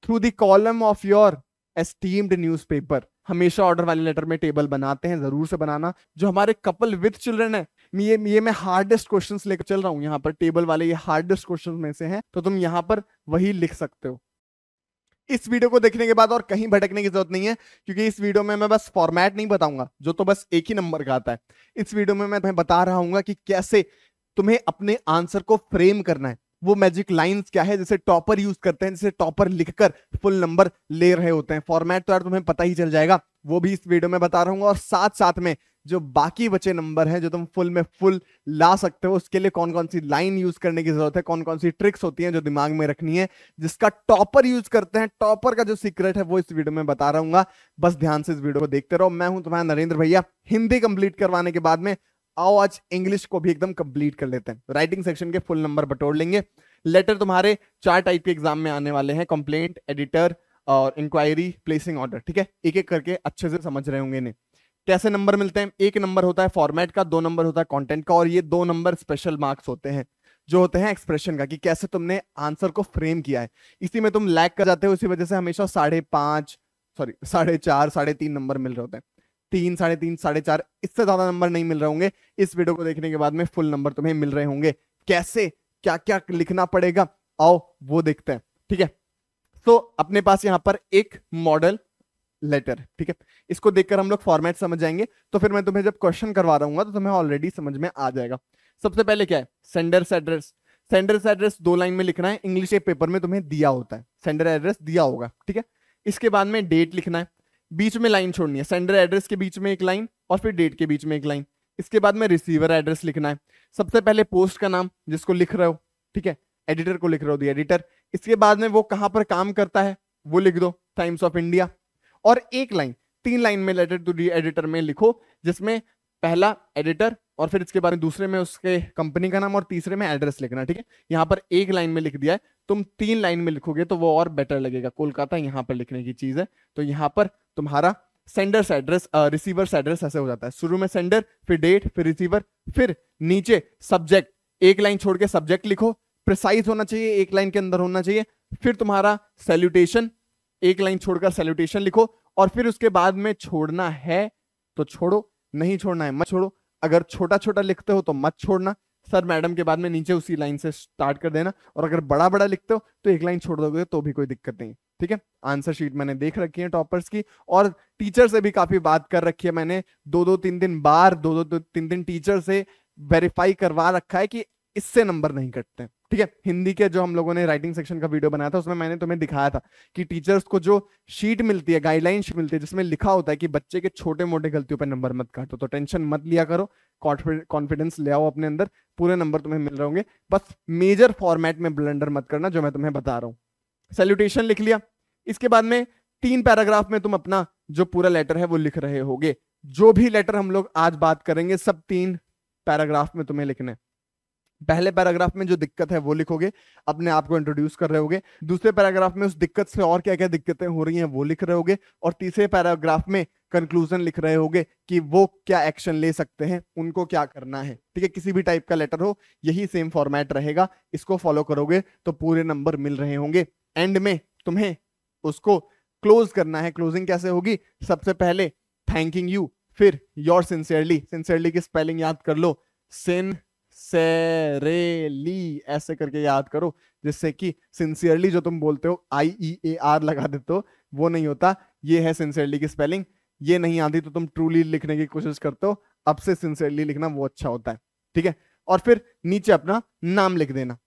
Through the column of your esteemed newspaper. हमेशा order वाले letter में टेबल बनाते हैं, जरूर से बनाना। जो हमारे कपल विद चिल्ड्रन है, ये मैं हार्डेस्ट क्वेश्चंस लेकर चल रहा हूं यहाँ पर, टेबल वाले ये हार्डेस्ट क्वेश्चंस में से हैं, तो तुम यहाँ पर वही लिख सकते हो। इस वीडियो को देखने के बाद और कहीं भटकने की जरूरत नहीं है, क्योंकि इस वीडियो में मैं बस फॉर्मेट नहीं बताऊंगा जो तो बस एक ही नंबर का आता है। इस वीडियो में मैं तुम्हें बता रहा हूं कि कैसे तुम्हें अपने आंसर को फ्रेम करना है। वो मैजिक लाइंस क्या है जैसे टॉपर यूज करते हैं, जैसे टॉपर लिखकर फुल नंबर ले रहे होते हैं। फॉर्मेट तो यार तुम्हें पता ही चल जाएगा, वो भी इस वीडियो में बता रहा हूँ। और साथ साथ में जो बाकी बचे नंबर हैं जो तुम फुल में फुल ला सकते हो, उसके लिए कौन कौन सी लाइन यूज करने की जरूरत है, कौन कौन सी ट्रिक्स होती हैं जो दिमाग में रखनी है, जिसका टॉपर यूज करते हैं। टॉपर का जो सीक्रेट है वो इस वीडियो में बता रहा हूँ। बस ध्यान से इस वीडियो को देखते रहो। मैं हूं तुम्हारा नरेंद्र भैया। हिंदी कंप्लीट करवाने के बाद में आओ आज इंग्लिश को भी एकदम कंप्लीट कर लेते हैं। राइटिंग सेक्शन के फुल नंबर बटोर लेंगे। लेटर तुम्हारे 4 टाइप के एग्जाम में आने वाले हैं, कंप्लेंट, एडिटर और इंक्वायरी, प्लेसिंग ऑर्डर। ठीक है, एक एक करके अच्छे से समझ रहे होंगे इन्हें। कैसे नंबर मिलते हैं? 1 नंबर होता है फॉर्मेट का, 2 नंबर होता है कंटेंट का, और ये 2 नंबर स्पेशल मार्क्स होते हैं जो होते हैं एक्सप्रेशन का, कि कैसे तुमने आंसर को फ्रेम किया है। इसी में तुम लैग कर जाते हो, इसी वजह से हमेशा 5.5 सॉरी 4.5 3.5 नंबर मिल रहे होते हैं। 3, 3.5, 4.5, इससे ज्यादा नंबर नहीं मिल रहे होंगे। इस वीडियो को देखने के बाद में फुल नंबर तुम्हें मिल रहे होंगे। कैसे, क्या क्या लिखना पड़ेगा, आओ वो देखते हैं। ठीक है, तो अपने पास यहां पर एक मॉडल लेटर, ठीक है, इसको देखकर हम लोग फॉर्मेट समझ जाएंगे। तो फिर मैं तुम्हें जब क्वेश्चन करवा रहा हूँ तो तुम्हें ऑलरेडी समझ में आ जाएगा। सबसे पहले क्या है? Sender's address. Sender's address 2 line में लिखना है। इंग्लिश के पेपर में तुम्हें दिया होता है, सेंडर एड्रेस दिया होगा। ठीक है, इसके बाद में डेट लिखना है, बीच में लाइन छोड़नी है। सेंडर एड्रेस के बीच में एक लाइन और फिर डेट के बीच में एक लाइन। इसके बाद में रिसीवर एड्रेस लिखना है। सबसे पहले पोस्ट का नाम जिसको लिख रहे हो, ठीक है, एडिटर को लिख रहे हो, दी एडिटर। इसके बाद में वो कहां पर काम करता है वो लिख दो, टाइम्स ऑफ इंडिया। और एक लाइन, 3 लाइन में लेटर टू दी एडिटर में लिखो, जिसमें पहला एडिटर और फिर इसके बाद में दूसरे में उसके कंपनी का नाम और तीसरे में एड्रेस लिखना। ठीक है, यहां पर 1 लाइन में लिख दिया है, तुम 3 लाइन में लिखोगे तो वो और बेटर लगेगा। कोलकाता यहां पर लिखने की चीज है, तो यहां पर तुम्हारा सेंडर्स एड्रेस, रिसीवर्स एड्रेस ऐसे हो जाता है। शुरू में सेंडर, फिर डेट, फिर रिसीवर, फिर नीचे सब्जेक्ट। 1 लाइन छोड़ के सब्जेक्ट लिखो, प्रिसाइज होना चाहिए, 1 लाइन के अंदर होना चाहिए। फिर तुम्हारा सैल्यूटेशन, 1 लाइन छोड़कर सैल्यूटेशन लिखो, और फिर उसके बाद में छोड़ना है तो छोड़ो, नहीं छोड़ना है मत छोड़ो। अगर छोटा छोटा लिखते हो तो मत छोड़ना, सर मैडम के बाद में नीचे उसी लाइन से स्टार्ट कर देना। और अगर बड़ा बड़ा लिखते हो तो 1 लाइन छोड़ दोगे तो भी कोई दिक्कत नहीं। ठीक है, आंसर शीट मैंने देख रखी है टॉपर्स की, और टीचर से भी काफी बात कर रखी है मैंने। 2-2-3 बार 2-2-3 टीचर से वेरीफाई करवा रखा है कि इससे नंबर नहीं कटते। ठीक है, हिंदी के जो हम लोगों ने राइटिंग सेक्शन का वीडियो बनाया था उसमें मैंने तुम्हें दिखाया था कि टीचर्स को जो शीट मिलती है, गाइडलाइन शीट मिलती है, जिसमें लिखा होता है कि बच्चे के छोटे मोटे गलतियों पर नंबर मत काटो। तो टेंशन मत लिया करो, कॉन्फिडेंस ले आओ अपने अंदर, पूरे नंबर तुम्हें मिल रहे होंगे। बस मेजर फॉर्मेट में ब्लंडर मत करना जो मैं तुम्हें बता रहा हूं। सैल्यूटेशन लिख लिया, इसके बाद में 3 पैराग्राफ में तुम अपना जो पूरा लेटर है वो लिख रहे होगे। जो भी लेटर हम लोग आज बात करेंगे सब 3 पैराग्राफ में तुम्हें लिखने। पहले पैराग्राफ में जो दिक्कत है वो लिखोगे, अपने आप को इंट्रोड्यूस कर रहे होगे। दूसरे पैराग्राफ में उस दिक्कत से और क्या क्या दिक्कतें हो रही हैं वो लिख रहे होगे, और तीसरे पैराग्राफ में कंक्लूजन लिख रहे होगे कि वो क्या एक्शन ले सकते हैं, उनको क्या करना है। ठीक है, किसी भी टाइप का लेटर हो यही सेम फॉर्मेट रहेगा, इसको फॉलो करोगे तो पूरे नंबर मिल रहे होंगे। एंड में तुम्हें उसको क्लोज करना है। क्लोजिंग कैसे होगी? सबसे पहले थैंकिंग यू, फिर योर सिंसियरली। सिंसियरली की स्पेलिंग याद कर लो, सिंसेरेली ऐसे करके याद करो, जिससे कि सिंसियरली जो तुम बोलते हो IEAR लगा देते हो वो नहीं होता, ये है सिंसियरली की स्पेलिंग। ये नहीं आती तो तुम ट्रूली लिखने की कोशिश करते हो, अब से सिंसियरली लिखना वो अच्छा होता है। ठीक है, और फिर नीचे अपना नाम लिख देना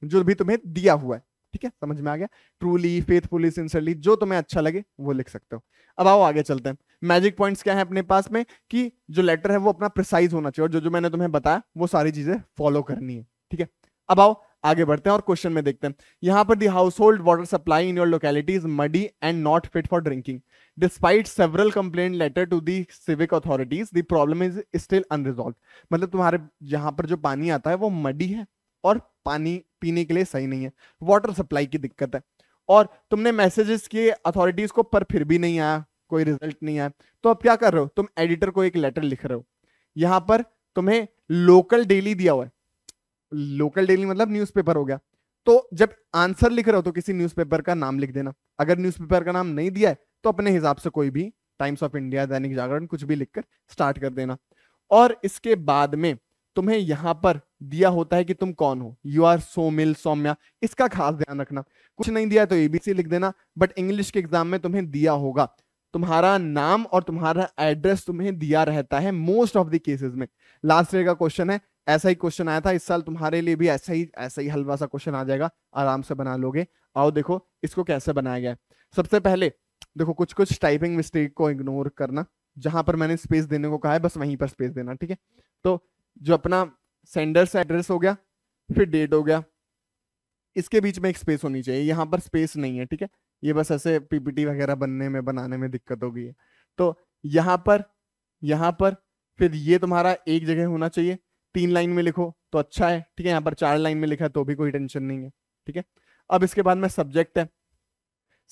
जो भी तुम्हें दिया हुआ है। ठीक है, समझ में आ गया? ट्रूली, फेथफुली, सिंसियरली, जो तुम्हें अच्छा लगे वो लिख सकते हो। अब आओ आगे चलते हैं। मैजिक पॉइंट्स क्या है अपने पास में, कि जो लेटर है वो अपना प्रिसाइज होना चाहिए, और जो जो मैंने तुम्हें बताया वो सारी चीजें फॉलो करनी है। ठीक है, अब आओ आगे बढ़ते हैं और क्वेश्चन में देखते हैं। यहां पर the household water supply in your locality is muddy and not fit for drinking despite several complaint letter to the civic authorities the problem is still unresolved. मतलब तुम्हारे यहां पर जो पानी आता है वो मडी है और पानी पीने के लिए सही नहीं है, वाटर सप्लाई की दिक्कत है, और तुमने मैसेजेस किए अथॉरिटीज को पर फिर भी नहीं आया, कोई रिजल्ट नहीं आया। तो अब क्या कर रहे हो? तुम एडिटर को एक लेटर लिख रहे हो। यहां पर तुम्हें लोकल डेली दिया हुआ है, लोकल डेली मतलब न्यूज़पेपर हो गया, तो जब आंसर लिख रहे हो तो किसी न्यूज़पेपर का नाम लिख देना। अगर न्यूज़पेपर का नाम नहीं दिया है तो अपने हिसाब से कोई भी, times of India, Dainik Jagran, कुछ भी लिखकर स्टार्ट कर देना। और इसके बाद में तुम्हें यहां पर दिया होता है कि तुम कौन हो, यू आर सोमिल, सौम्या, इसका खास ध्यान रखना। कुछ नहीं दिया तो एबीसी लिख देना, बट इंग्लिश के एग्जाम में तुम्हें दिया होगा, तुम्हारा नाम और तुम्हारा एड्रेस तुम्हें दिया रहता है मोस्ट ऑफ द केसेस में। लास्ट ईयर का क्वेश्चन है, ऐसा ही क्वेश्चन आया था, इस साल तुम्हारे लिए भी ऐसा ही हलवा सा क्वेश्चन आ जाएगा, आराम से बना लोगे। आओ देखो इसको कैसे बनाया गया है। सबसे पहले देखो कुछ कुछ टाइपिंग मिस्टेक को इग्नोर करना, जहां पर मैंने स्पेस देने को कहा है बस वहीं पर स्पेस देना, ठीक है। तो जो अपना सेंडर से एड्रेस हो गया, फिर डेट हो गया, इसके बीच में एक स्पेस होनी चाहिए, यहां पर स्पेस नहीं है, ठीक है। ये बस ऐसे पीपीटी वगैरह बनाने में दिक्कत हो गई है। तो यहां पर फिर ये तुम्हारा एक जगह होना चाहिए, 3 लाइन में लिखो तो अच्छा है, ठीक है। यहाँ पर 4 लाइन में लिखा है तो भी कोई टेंशन नहीं है, ठीक है। अब इसके बाद में सब्जेक्ट है।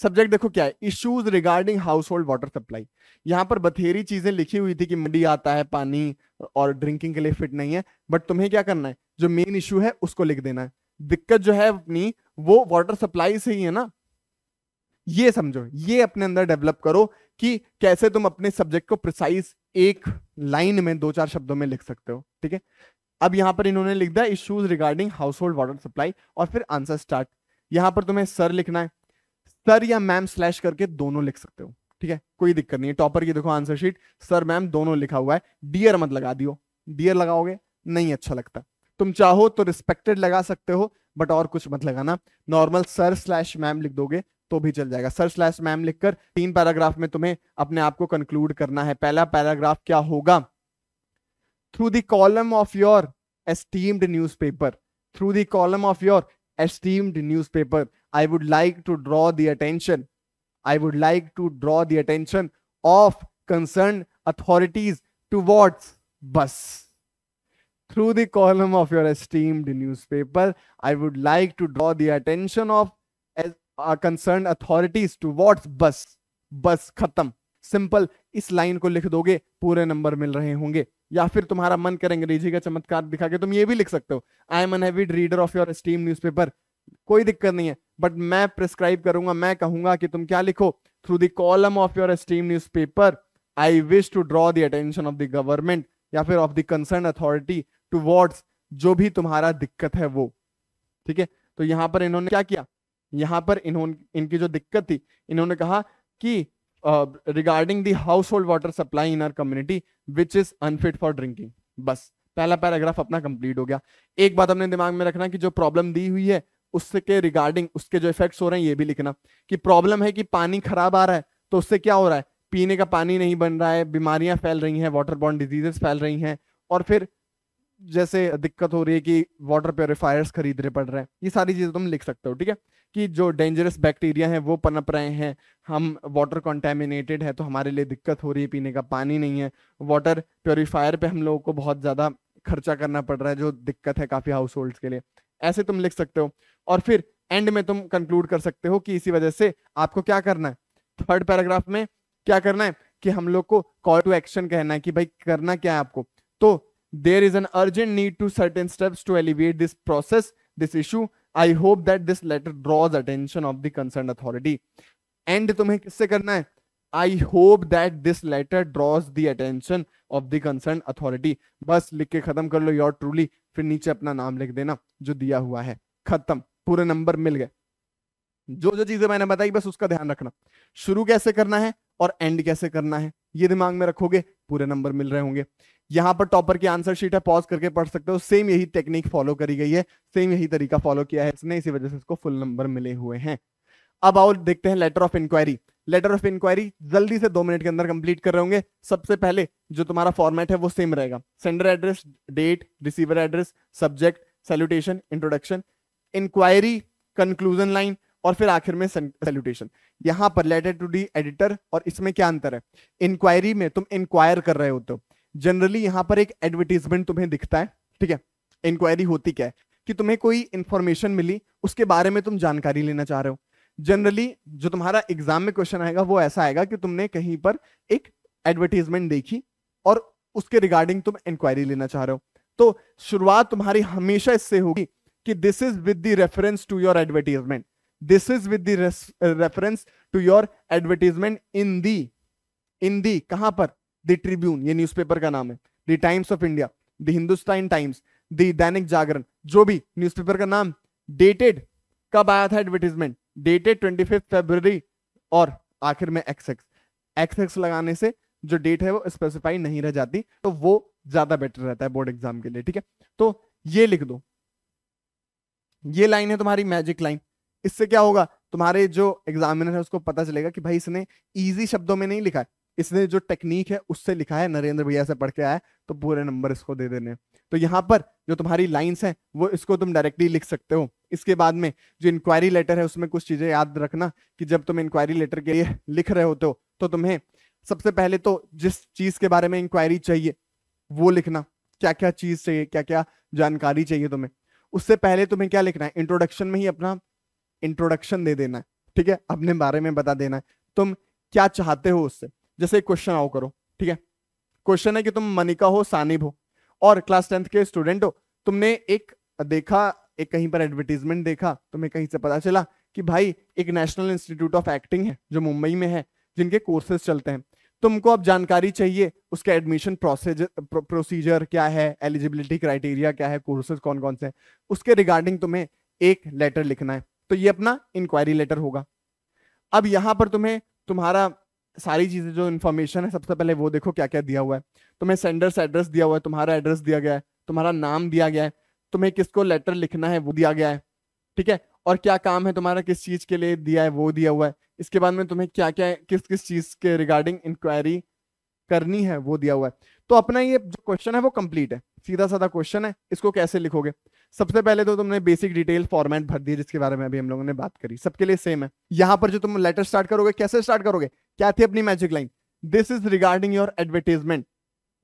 सब्जेक्ट देखो क्या है, issues regarding house hold water supply. यहाँ पर बथेरी चीजें लिखी हुई थी कि मडी आता है पानी और ड्रिंकिंग के लिए फिट नहीं है, बट तुम्हें क्या करना है, जो मेन इश्यू है उसको लिख देना है। दिक्कत जो है अपनी वो वाटर सप्लाई से ही है ना, ये समझो, ये अपने अंदर डेवलप करो कि कैसे तुम अपने सब्जेक्ट को प्रिसाइज एक लाइन में 2-4 शब्दों में लिख सकते हो, ठीक है। अब यहां पर इन्होंने लिख दिया issues regarding house hold water supply, और फिर आंसर स्टार्ट। यहां पर तुम्हें सर लिखना है, सर या मैम स्लैश करके दोनों लिख सकते हो, ठीक है, कोई दिक्कत नहीं है। टॉपर की देखो आंसर शीट, सर मैम दोनों लिखा हुआ है, डियर मत लगा दियो, डियर लगाओगे नहीं अच्छा लगता। तुम चाहो तो रिस्पेक्टेड लगा सकते हो, बट और कुछ मत लगाना, नॉर्मल सर स्लैश मैम लिख दोगे तो भी चल जाएगा। सर स्लैश मैम लिखकर 3 पैराग्राफ में तुम्हें अपने आप को कंक्लूड करना है। पहला पैराग्राफ क्या होगा, through the column of your esteemed newspaper, through the column of your esteemed newspaper, I would like to draw the attention, I would like to draw the attention of concerned authorities towards bus. Through the column of your esteemed newspaper, I would like to draw the attention of concerned authorities towards bus. बस खत्म, simple. इस line को लिख दोगे पूरे number मिल रहे होंगे। या फिर तुम्हारा मन करे अंग्रेजी का चमत्कार दिखा के तुम ये भी लिख सकते हो, I M an avid reader of your esteemed newspaper, कोई दिक्कत नहीं है, बट मैं प्रिस्क्राइब करूंगा, मैं कहूंगा कि तुम क्या लिखो, through the column of your esteemed newspaper I wish to draw the attention of the government या फिर of the concerned authority towards, जो भी तुम्हारा दिक्कत है वो, ठीक है। तो यहां पर इन्होंने क्या किया, यहां पर इनकी जो दिक्कत थी, इन्होंने कहा कि regarding the household water supply in our community which is unfit for drinking. बस पहला पैराग्राफ अपना कंप्लीट हो गया। एक बात अपने दिमाग में रखना कि जो प्रॉब्लम दी हुई है उसके रिगार्डिंग उसके जो इफेक्ट्स हो रहे हैं ये भी लिखना, कि प्रॉब्लम है कि पानी खराब आ रहा है तो उससे क्या हो रहा है, पीने का पानी नहीं बन रहा है, बीमारियां फैल रही हैं, वाटर बॉर्न डिजीजेस फैल रही हैं, और फिर जैसे दिक्कत हो रही है कि वाटर प्योरीफायर्स खरीदने पड़ रहे हैं। ये सारी चीजें तुम लिख सकते हो, ठीक है, कि जो डेंजरस बैक्टीरिया हैं वो पनप रहे हैं, हम वाटर कॉन्टेमिनेटेड है तो हमारे लिए दिक्कत हो रही है, पीने का पानी नहीं है, वाटर प्योरीफायर पे हम लोगों को बहुत ज्यादा खर्चा करना पड़ रहा है जो दिक्कत है काफी हाउस होल्ड्स के लिए, ऐसे तुम लिख सकते हो। और फिर एंड में तुम कंक्लूड कर सकते हो कि इसी वजह से आपको क्या करना है, थर्ड पैराग्राफ में क्या करना है कि हम लोग को कॉल टू एक्शन कहना है कि भाई करना क्या है आपको। तो there is an urgent need to certain steps to alleviate this process, this issue. I hope that this letter draws attention of the concerned authority. And तुम्हें किससे करना है, I hope that this letter draws the attention of the concerned authority. बस लिख के खत्म कर लो, your truly, फिर नीचे अपना नाम लिख देना जो दिया हुआ है, खत्म, पूरे नंबर मिल गए। जो जो चीजें मैंने बताई बस उसका ध्यान रखना, शुरू कैसे करना है और एंड कैसे करना है, ये दिमाग में रखोगे, पूरे नंबर मिल रहे होंगे। यहां पर टॉपर की आंसर शीट है, पॉज करके पढ़ सकते हो, सेम यही टेक्निक फॉलो करी गई है, सेम यही तरीका फॉलो किया है इसने, इसी वजह से इसको फुल नंबर मिले हुए हैं। अब आओ देखते हैं letter of inquiry. Letter of inquiry जल्दी से 2 मिनट के अंदर कंप्लीट कर रहे होंगे। सबसे पहले जो तुम्हारा फॉर्मेट है वो सेम रहेगा, sender address, date, receiver address, subject, salutation, introduction, inquiry, conclusion line, और फिर आखिर में सैल्यूटेशन। यहां पर लेटर टू दी एडिटर, और इसमें क्या अंतर है, इंक्वायरी में तुम इंक्वायर कर रहे होते हो, जनरली यहां पर एक एडवर्टीजमेंट तुम्हें दिखता है, ठीक है। इंक्वायरी होती क्या है कि तुम्हें कोई इंफॉर्मेशन मिली, उसके बारे में तुम जानकारी लेना चाह रहे हो। जनरली जो तुम्हारा एग्जाम में क्वेश्चन आएगा वो ऐसा आएगा कि तुमने कहीं पर एक एडवर्टीजमेंट देखी और उसके रिगार्डिंग तुम इंक्वायरी लेना चाह रहे हो। तो शुरुआत तुम्हारी हमेशा इससे होगी कि this is with the reference to your advertisement, this is with the reference to your advertisement in the कहां पर, द ट्रिब्यून, ये न्यूज़पेपर का नाम है, the Times of India, the Hindustan Times, the Dainik Jagran, जो भी न्यूज़पेपर का नाम, डेटेड कब आया था एडवर्टीजमेंट, डेटेड 25 फरवरी, और आखिर में एक्स लगाने से जो डेट है वो स्पेसिफाई नहीं रह जाती, तो वो ज्यादा बेटर रहता है बोर्ड एग्जाम के लिए। ठीक है, तो ये लिख दो, ये लाइन है तुम्हारी मैजिक लाइन। इससे क्या होगा, तुम्हारे जो एग्जामिनर है उसको पता चलेगा कि भाई इसने इजी शब्दों में नहीं लिखा है, इसने जो टेक्निक है उससे लिखा है, नरेंद्र भैया से पढ़ के आया, तो पूरे नंबर इसको दे देने। तो यहाँ पर जो तुम्हारी लाइंस हैं वो इसको तुम डायरेक्टली लिख सकते हो। इसके बाद में जो इंक्वायरी लेटर है उसमें कुछ चीजें याद रखना कि जब तुम इंक्वायरी लेटर के लिए लिख रहे होते हो तो तुम्हें सबसे पहले तो जिस चीज के बारे में इंक्वायरी चाहिए वो लिखना, क्या क्या चीज चाहिए, क्या क्या जानकारी चाहिए तुम्हें। उससे पहले तुम्हें क्या लिखना है, इंट्रोडक्शन में ही अपना इंट्रोडक्शन दे देना है। ठीक है, अपने बारे में बता देना है तुम क्या चाहते हो उससे। जैसे एक क्वेश्चन आओ करो, ठीक है, क्वेश्चन है कि तुम मनिका हो, सानिब हो और क्लास 10th के स्टूडेंट हो, तुमने एक कहीं पर एडवर्टीजमेंट देखा, तुम्हें कहीं से पता चला कि भाई एक नेशनल इंस्टीट्यूट ऑफ एक्टिंग है जो मुंबई में है, जिनके कोर्सेज चलते हैं। तुमको अब जानकारी चाहिए उसका एडमिशन प्रोसीजर क्या है, एलिजिबिलिटी क्राइटेरिया क्या है, कोर्सेज कौन कौन से हैं, उसके रिगार्डिंग तुम्हें एक लेटर लिखना है। तो ये अपना इंक्वायरी लेटर होगा। अब यहां पर तुम्हें तुम्हारा सारी चीजें जो इन्फॉर्मेशन है, सबसे पहले वो देखो क्या क्या दिया हुआ है। तुम्हें सेंडर्स एड्रेस दिया हुआ है, तुम्हारा एड्रेस दिया गया है, तुम्हारा नाम दिया गया है, तुम्हें किसको लेटर लिखना है वो दिया गया है। ठीक है, और क्या काम है तुम्हारा, किस चीज के लिए दिया है वो दिया हुआ है। इसके बाद में तुम्हें क्या क्या किस किस चीज के रिगार्डिंग इंक्वायरी करनी है वो दिया हुआ है। तो अपना ये जो क्वेश्चन है वो कंप्लीट है, सीधा साधा क्वेश्चन है। इसको कैसे लिखोगे, सबसे पहले तो तुमने बेसिक डिटेल फॉर्मेट भर दी जिसके बारे में अभी हम लोगों ने बात करी, सबके लिए सेम है। यहां पर जो तुम लेटर स्टार्ट करोगे, कैसे स्टार्ट करोगे, क्या थी अपनी magic line, this is regarding your advertisement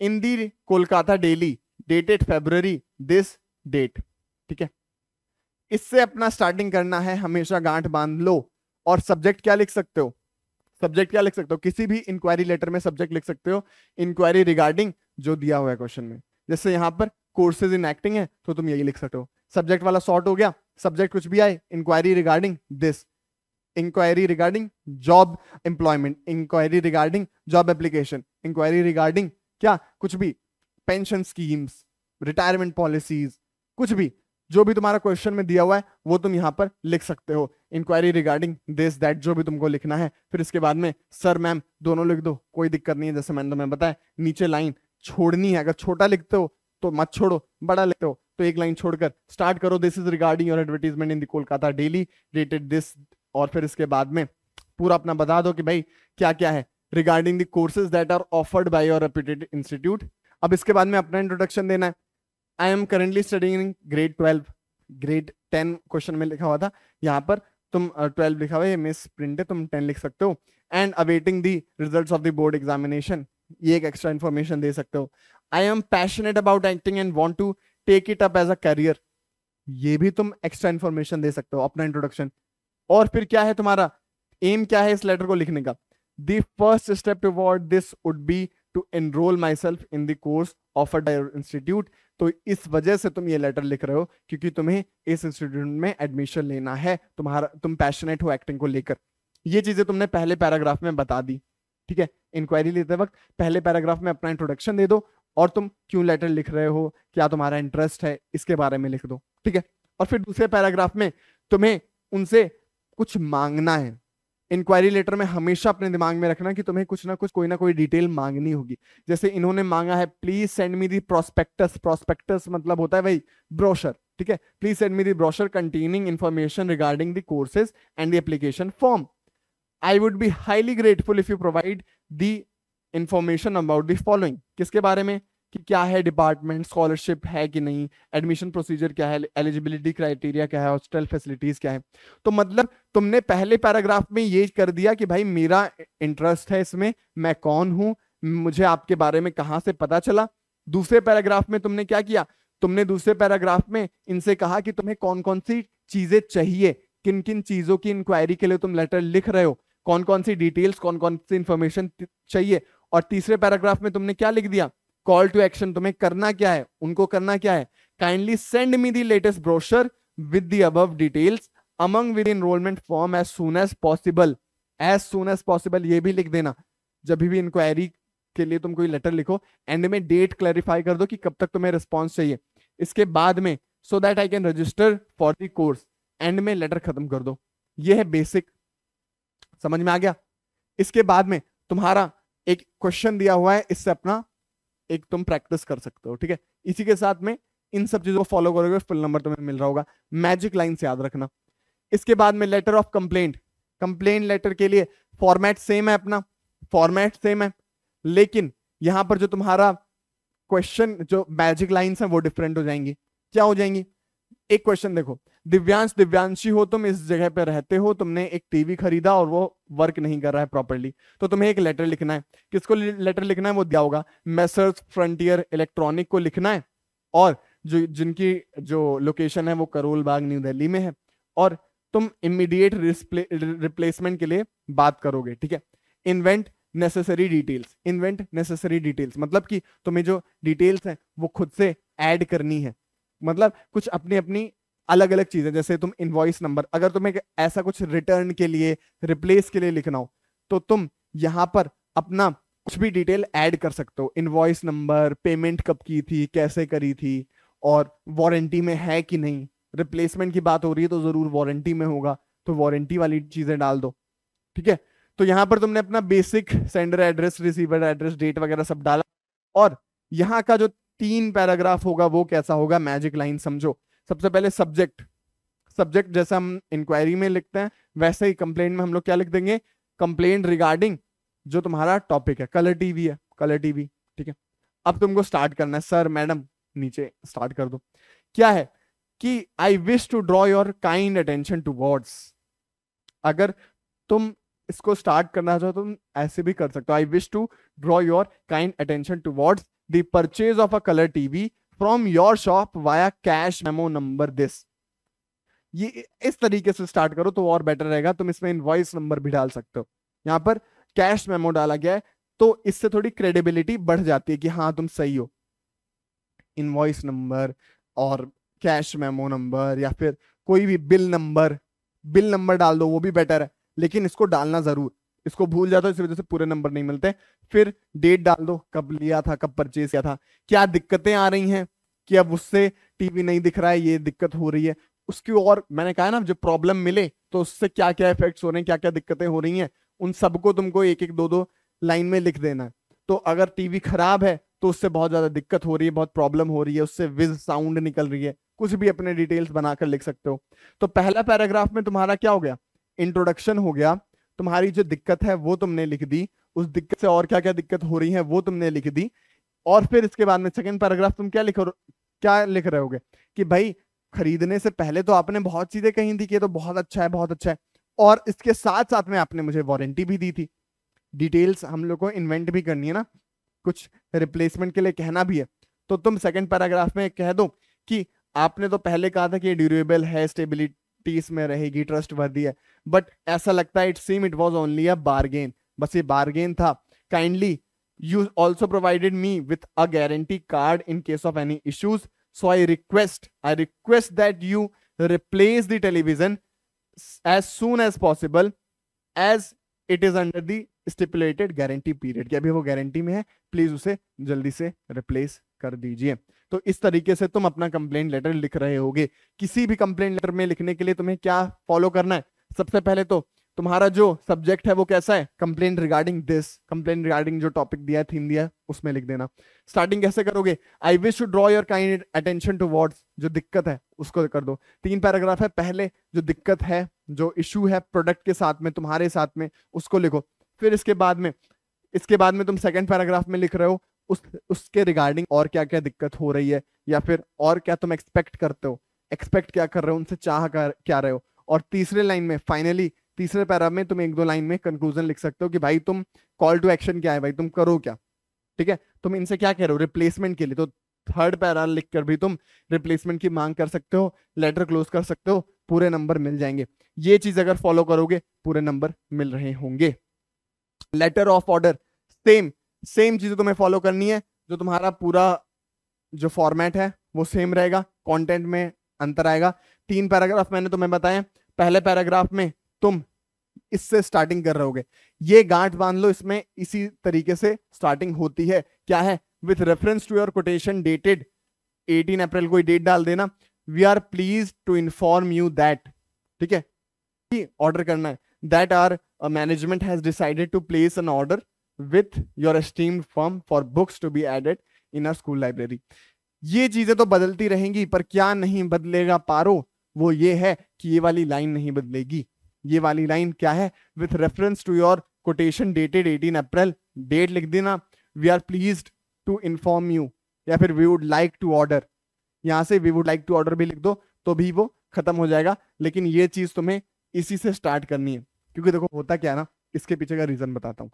in the Kolkata daily dated February this date. ठीक है, इससे अपना स्टार्टिंग करना है, हमेशा गांठ बांध लो। और सब्जेक्ट क्या लिख सकते हो, सब्जेक्ट क्या लिख सकते हो, किसी भी इंक्वायरी लेटर में सब्जेक्ट लिख सकते हो इंक्वायरी रिगार्डिंग जो दिया हुआ है क्वेश्चन में। जैसे यहाँ पर कोर्सेज इन एक्टिंग है तो तुम यही लिख सकते हो, सब्जेक्ट वाला सॉर्ट हो गया, सब्जेक्ट कुछ भी आए, inquiry regarding this, inquiry regarding job employment, inquiry regarding job application, inquiry regarding क्या कुछ भी, पेंशन स्कीम्स, रिटायरमेंट पॉलिसीज, कुछ भी जो भी तुम्हारा क्वेश्चन में दिया हुआ है वो तुम यहाँ पर लिख सकते हो, इंक्वायरी रिगार्डिंग दिस दैट जो भी तुमको लिखना है। फिर इसके बाद में सर मैम दोनों लिख दो, कोई दिक्कत नहीं है, जैसे मैंने तुम्हें बताया नीचे लाइन छोड़नी है, अगर छोटा लिखते हो तो मत छोड़ो, बड़ा लिखते हो तो एक लाइन छोड़कर स्टार्ट करो, this is regarding your advertisement in the Kolkata daily dated this, और फिर इसके बाद में पूरा अपना बता दो कि भाई क्या क्या है, regarding the courses that are offered by your reputed institute. अब इसके बाद में अपना इंट्रोडक्शन देना है, I am currently studying in grade 12, grade 10 question में लिखा हुआ था, यहाँ पर तुम 12 लिखा हुआ है, मिस प्रिंट है, तुम 10 लिख सकते हो। And awaiting the results of the board examination, ये एक एक्स्ट्रा इन्फॉर्मेशन दे सकते हो। I am passionate about acting and want to take it up as a career, ये भी तुम एक्स्ट्रा इन्फॉर्मेशन दे सकते हो, अपना इंट्रोडक्शन। और फिर क्या है तुम्हारा एम, क्या है इस लेटर को लिखने का, the first step toward this would be to enrol myself in the course offered by your institute. तो इस वजह से तुम ये लेटर लिख रहे हो क्योंकि तुम्हें इस इंस्टीट्यूट में एडमिशन लेना है, तुम पैशनेट हो एक्टिंग को लेकर। ये चीजें तुमने पहले पैराग्राफ में बता दी। ठीक है, इंक्वायरी लेते वक्त पहले पैराग्राफ में अपना इंट्रोडक्शन दे दो और तुम क्यों लेटर लिख रहे हो, क्या तुम्हारा इंटरेस्ट है, इसके बारे में लिख दो। ठीक है, और फिर दूसरे पैराग्राफ में तुम्हें उनसे कुछ मांगना है। इंक्वायरी लेटर में हमेशा अपने दिमाग में रखना कि तुम्हें कुछ ना कुछ कोई ना कोई डिटेल मांगनी होगी। जैसे इन्होंने मांगा है please send me the prospectus, prospectus मतलब होता है भाई ब्रोशर। ठीक है, please send me the brochure containing information regarding the courses and the application form. I would be highly grateful if you provide the information about the following, किसके बारे में कि क्या है डिपार्टमेंट, स्कॉलरशिप है कि नहीं, एडमिशन प्रोसीजर क्या है, एलिजिबिलिटी क्राइटेरिया क्या है, हॉस्टल फैसिलिटीज क्या है। तो मतलब तुमने पहले पैराग्राफ में ये कर दिया कि भाई मेरा इंटरेस्ट है इसमें, मैं कौन हूं, मुझे आपके बारे में कहां से पता चला। दूसरे पैराग्राफ में तुमने क्या किया, तुमने दूसरे पैराग्राफ में इनसे कहा कि तुम्हें कौन कौन सी चीजें चाहिए, किन किन चीजों की इंक्वायरी के लिए तुम लेटर लिख रहे हो, कौन कौन सी डिटेल्स, कौन कौन सी इंफॉर्मेशन चाहिए। और तीसरे पैराग्राफ में तुमने क्या लिख दिया, कॉल टू एक्शन, तुम्हें करना क्या है, उनको करना क्या है, kindly send me the latest brochure with the above details among with enrollment form as soon as possible. as soon as possible ये भी लिख देना, जब भी इंक्वायरी के लिए तुम कोई लेटर लिखो एंड में डेट क्लैरिफाई कर दो कि कब तक तुम्हें रिस्पॉन्स चाहिए। इसके बाद में so that I can register for the course, and में लेटर खत्म कर दो। ये है बेसिक, समझ में आ गया। इसके बाद में तुम्हारा एक क्वेश्चन दिया हुआ है, इससे अपना एक तुम प्रैक्टिस कर सकते हो, ठीक है। इसी के साथ में इन सब चीजों को फॉलो करोगे, फुल नंबर तुम्हें मिल रहा होगा। मैजिक लाइन से याद रखना। इसके बाद में letter of complaint, complaint letter के लिए फॉर्मेट सेम है, अपना फॉर्मेट सेम है, लेकिन यहां पर जो तुम्हारा क्वेश्चन, जो मैजिक लाइंस हैं वो डिफरेंट हो जाएंगी। क्या हो जाएंगी? एक क्वेश्चन देखो, दिव्यांश दिव्यांशी हो तुम, इस जगह पे रहते हो, तुमने एक टीवी खरीदा और वो वर्क नहीं कर रहा है प्रॉपर्ली, तो तुम्हें एक लेटर लिखना है। किसको लेटर लिखना है? वो दिया होगा, मेसर्स फ्रंटियर इलेक्ट्रॉनिक को लिखना है, और जो जिनकी जो लोकेशन है वो करोल बाग न्यू दिल्ली में है, और तुम इमीडिएट रिप्लेसमेंट के लिए बात करोगे, ठीक है। Invent necessary details, invent necessary details मतलब कि तुम्हें जो डिटेल्स हैं वो खुद से ऐड करनी है, मतलब कुछ अपनी अपनी अलग अलग चीजें। जैसे तुम इनवॉइस नंबर, अगर तुम्हें ऐसा कुछ रिटर्न के लिए, रिप्लेस के लिए लिखना हो, तो तुम यहां पर अपना कुछ भी डिटेल ऐड कर सकते हो। इनवॉइस नंबर, पेमेंट कब की थी, कैसे करी थी, और वारंटी में है कि नहीं। रिप्लेसमेंट की बात हो रही है तो जरूर वारंटी में होगा, तो वारंटी वाली चीजें डाल दो, ठीक है। तो यहां पर तुमने अपना basic sender address, receiver address, date वगैरह सब डाला, और यहां का जो 3 पैराग्राफ होगा वो कैसा होगा, मैजिक लाइन समझो। सबसे पहले सब्जेक्ट, सब्जेक्ट जैसा हम इंक्वायरी में लिखते हैं वैसे ही कंप्लेंट में हम लोग क्या लिख देंगे, कंप्लेंट रिगार्डिंग जो तुम्हारा टॉपिक है, कलर टीवी है, कलर टीवी, ठीक है। अब तुमको स्टार्ट करना है, सर मैडम नीचे स्टार्ट कर दो। क्या है कि I wish to draw your kind attention towards, अगर तुम इसको स्टार्ट करना चाहो तुम ऐसे भी कर सकते हो, I wish to draw your kind attention towards the purchase of a colour TV from your shop via cash memo number this. ये इस तरीके से स्टार्ट करो तो और बेटर रहेगा। तुम इसमें इनवॉइस नंबर भी डाल सकते हो, यहां पर कैश मेमो डाला गया है तो इससे थोड़ी क्रेडिबिलिटी बढ़ जाती है कि हाँ तुम सही हो। इनवॉइस नंबर और कैश मेमो नंबर या फिर कोई भी बिल नंबर डाल दो, वो भी बेटर है, लेकिन इसको डालना जरूर। इसको भूल जाता हो इस वजह से पूरे नंबर नहीं मिलते। फिर डेट डाल दो, कब लिया था, कब परचेज किया था, क्या दिक्कतें आ रही हैं कि अब उससे टीवी नहीं दिख रहा है, ये दिक्कत हो रही है उसकी, और मैंने कहा ना जो प्रॉब्लम मिले तो उससे क्या क्या इफेक्ट्स हो रहे हैं, क्या क्या दिक्कतें हो रही हैं, उन सबको तुमको एक एक दो दो लाइन में लिख देना है। तो अगर टीवी खराब है तो उससे बहुत ज्यादा दिक्कत हो रही है, बहुत प्रॉब्लम हो रही है, उससे विज साउंड निकल रही है, कुछ भी अपने डिटेल्स बनाकर लिख सकते हो। तो पहला पैराग्राफ में तुम्हारा क्या हो गया, इंट्रोडक्शन हो गया, तुम्हारी जो दिक्कत है वो तुमने लिख दी, उस दिक्कत से और क्या क्या दिक्कत हो रही है वो तुमने लिख दी, और फिर इसके बाद में सेकंड पैराग्राफ तुम क्या लिख रहे होगे कि भाई खरीदने से पहले तो आपने बहुत चीजें कही थी कि ये तो बहुत अच्छा है, बहुत अच्छा है, और इसके साथ साथ में आपने मुझे वारंटी भी दी थी। डिटेल्स हम लोग को इन्वेंट भी करनी है ना, कुछ रिप्लेसमेंट के लिए कहना भी है, तो तुम सेकंड पैराग्राफ में कह दो कि आपने तो पहले कहा था कि ये ड्यूरेबल है, स्टेबिलिटी इसमें रहेगी, ट्रस्ट वर्दी है, बट ऐसा लगता है it was only a bargain, बस ये बार्गेन था। Kindly you also provided me with a guarantee card in case of any issues, so I request that you replace the television as soon as possible as it is under the stipulated guarantee period, कि अभी वो guarantee में है, please उसे जल्दी से replace कर दीजिए। तो इस तरीके से तुम अपना कंप्लेंट लेटर लिख रहे होगे। किसी भी कंप्लेंट लेटर में लिखने के लिए तुम्हें क्या फॉलो करना है, सबसे पहले तो तुम्हारा जो सब्जेक्ट है वो कैसा है, complaint regarding this, complaint regarding जो टॉपिक दिया है, थीम दिया है, उसमें लिख देना। स्टार्टिंग कैसे करोगे, I wish to draw your kind attention towards, जो दिक्कत है उसको कर दो। 3 पैराग्राफ है, पहले जो दिक्कत है, जो इशू है प्रोडक्ट के साथ में, तुम्हारे साथ में, उसको लिखो। फिर इसके बाद में तुम सेकंड पैराग्राफ में लिख रहे हो उसके रिगार्डिंग और क्या क्या दिक्कत हो रही है, या फिर और क्या तुम एक्सपेक्ट करते हो, एक्सपेक्ट क्या कर रहे हो, उनसे चाह क्या रहे हो। और तीसरे लाइन में फाइनली, तीसरे पैरा में तुम 1-2 लाइन में कंक्लूजन लिख सकते हो कि भाई तुम कॉल टू एक्शन क्या है, भाई तुम करो क्या, ठीक है। तुम इनसे क्या कह रहे हो, रिप्लेसमेंट के लिए, तो थर्ड पैरा लिखकर भी तुम रिप्लेसमेंट की मांग कर सकते हो, लेटर क्लोज कर सकते हो, पूरे नंबर मिल जाएंगे। ये चीज अगर फॉलो करोगे पूरे नंबर मिल रहे होंगे। लेटर ऑफ ऑर्डर सेम चीजें तुम्हें फॉलो करनी है, जो तुम्हारा पूरा जो फॉर्मेट है वो सेम रहेगा, कंटेंट में अंतर आएगा। 3 पैराग्राफ मैंने तुम्हें बताया। पहले पैराग्राफ में तुम इससे स्टार्टिंग कर रहे होगे, ये गांठ बांध लो, इसमें इसी तरीके से स्टार्टिंग होती है। क्या है? With reference to your quotation dated 18 April को डेट डाल देना। We are pleased to inform you that, ठीक है, ऑर्डर करना है, that our management has decided to place an order with your esteemed firm for books to be added in our school library. ये चीजें तो बदलती रहेंगी, पर क्या नहीं बदलेगा पारो, वो ये है कि ये वाली लाइन नहीं बदलेगी। ये वाली लाइन क्या है? With reference to your quotation dated 18 April, डेट लिख देना। We are pleased to inform you, या फिर we would like to order, यहां से we would like to order भी लिख दो तो भी वो खत्म हो जाएगा। लेकिन ये चीज तुम्हें इसी से स्टार्ट करनी है, क्योंकि देखो होता क्या है ना, इसके पीछे का रीजन बताता हूं।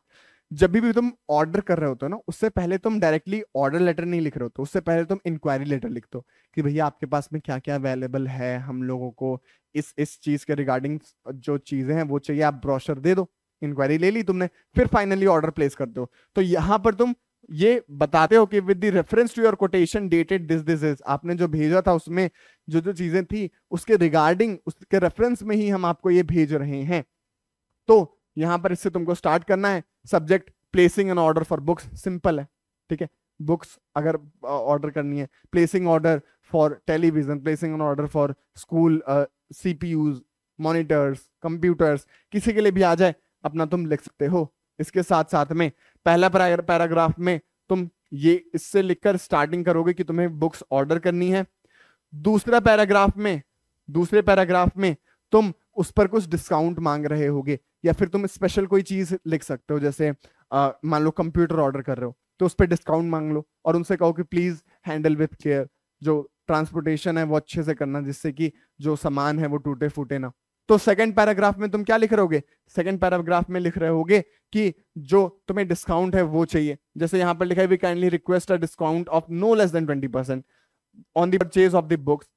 जब भी तुम ऑर्डर कर रहे होते हो ना, उससे पहले तुम डायरेक्टली ऑर्डर लेटर नहीं लिख रहे होते, उससे पहले तुम इंक्वायरी लेटर लिखते हो कि भैया आपके पास में क्या क्या अवेलेबल है, हम लोगों को इस चीज के रिगार्डिंग जो चीजें हैं वो चाहिए, आप ब्रोशर दे दो। इंक्वायरी ले ली तुमने, फिर फाइनली ऑर्डर प्लेस करते हो। तो यहां पर तुम ये बताते हो कि with the reference to your quotation dated this is, आपने जो भेजा था उसमें जो जो चीजें थी उसके रिगार्डिंग, उसके रेफरेंस में ही हम आपको ये भेज रहे हैं। तो यहां पर इससे तुमको स्टार्ट करना है। Subject placing an order for books, simple है, ठीक है। बुक्स अगर ऑर्डर करनी है, placing order for television, placing an order for school CPUs, monitors, computers, किसी के लिए भी आ जाए अपना तुम लिख सकते हो। इसके साथ साथ में पहला पैराग्राफ में तुम ये इससे लिखकर स्टार्टिंग करोगे कि तुम्हें बुक्स ऑर्डर करनी है। दूसरे पैराग्राफ में तुम उस पर कुछ डिस्काउंट मांग रहे होगे, या फिर तुम स्पेशल कोई चीज लिख सकते हो, जैसे मान लो कंप्यूटर ऑर्डर कर रहे हो तो उस पर डिस्काउंट मांग लो और उनसे कहो कि प्लीज हैंडल विथ केयर, जो ट्रांसपोर्टेशन है वो अच्छे से करना, जिससे कि जो सामान है वो टूटे फूटे ना। तो सेकंड पैराग्राफ में तुम क्या लिख रहे होगे? सेकंड पैराग्राफ में लिख रहे होगे कि जो तुम्हें डिस्काउंट है वो चाहिए। जैसे यहाँ पर लिखा है, we kindly request a discount of no less than 20% on the purchase of the books.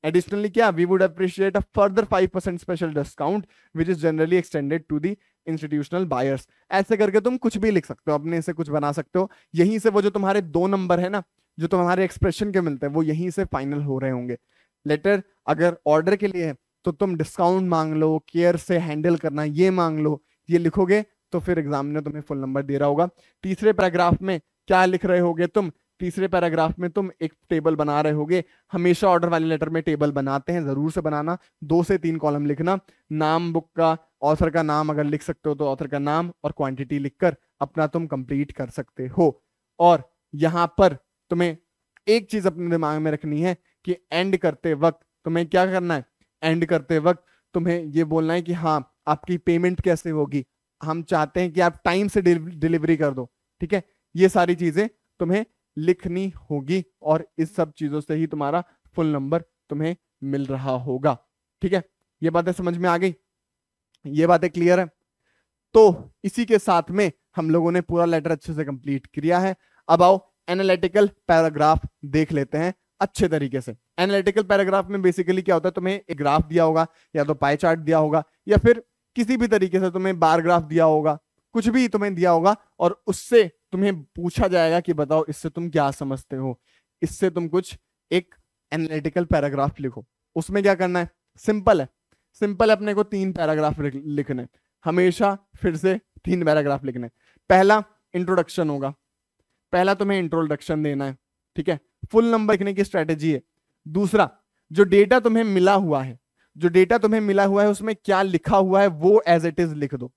Additionally क्या? We would appreciate a further 5% special discount which is generally extended to the institutional buyers. ऐसे करके तुम कुछ भी लिख सकते हो, अपने से कुछ बना सकते हो। यहीं से वो जो तुम्हारे 2 नंबर है ना, जो तुम्हारे एक्सप्रेशन के मिलते हैं, वो यहीं से फाइनल हो रहे होंगे। लेटर अगर ऑर्डर के लिए है तो तुम डिस्काउंट मांग लो, केयर से हैंडल करना ये मांग लो, ये लिखोगे तो फिर एग्जामिनर तुम्हें फुल नंबर दे रहा होगा। तीसरे पैराग्राफ में क्या लिख रहे होगे तुम? तीसरे पैराग्राफ में तुम एक टेबल बना रहे होगे। हमेशा ऑर्डर वाले लेटर में टेबल बनाते हैं, जरूर से बनाना। 2 से 3 कॉलम लिखना, नाम बुक का, ऑथर का नाम अगर लिख सकते हो तो ऑथर का नाम और क्वांटिटी लिखकर अपना तुम कंप्लीट कर सकते हो। और यहां पर तुम्हें एक चीज अपने दिमाग में रखनी है कि एंड करते वक्त तुम्हें क्या करना है? एंड करते वक्त तुम्हें ये बोलना है कि हाँ आपकी पेमेंट कैसे होगी, हम चाहते हैं कि आप टाइम से डिलीवरी कर दो, ठीक है। ये सारी चीजें तुम्हें लिखनी होगी और इस सब चीजों से ही तुम्हारा फुल नंबर तुम्हें मिल रहा होगा, ठीक है। ये बातें समझ में आ गई? ये बातें क्लियर है? तो इसी के साथ में हम लोगों ने पूरा लेटर अच्छे से कंप्लीट किया है। अब आओ एनालिटिकल पैराग्राफ देख लेते हैं अच्छे तरीके से। एनालिटिकल पैराग्राफ में बेसिकली क्या होता है, तुम्हें एक ग्राफ दिया होगा, या तो पाई चार्ट दिया होगा, या फिर किसी भी तरीके से तुम्हें बार ग्राफ दिया होगा, कुछ भी तुम्हें दिया होगा, और उससे तुम्हें पूछा जाएगा कि बताओ इससे तुम क्या समझते हो। इससे तुम कुछ एक एनालिटिकल पैराग्राफ लिखो। उसमें क्या करना है? सिंपल है, अपने को 3 पैराग्राफ लिखने, हमेशा फिर से 3 पैराग्राफ लिखने। पहला इंट्रोडक्शन होगा, पहला तुम्हें इंट्रोडक्शन देना है, ठीक है। फुल नंबर लिखने की स्ट्रेटेजी है। दूसरा, जो डेटा तुम्हें मिला हुआ है, उसमें क्या लिखा हुआ है वो एज इट इज लिख दो।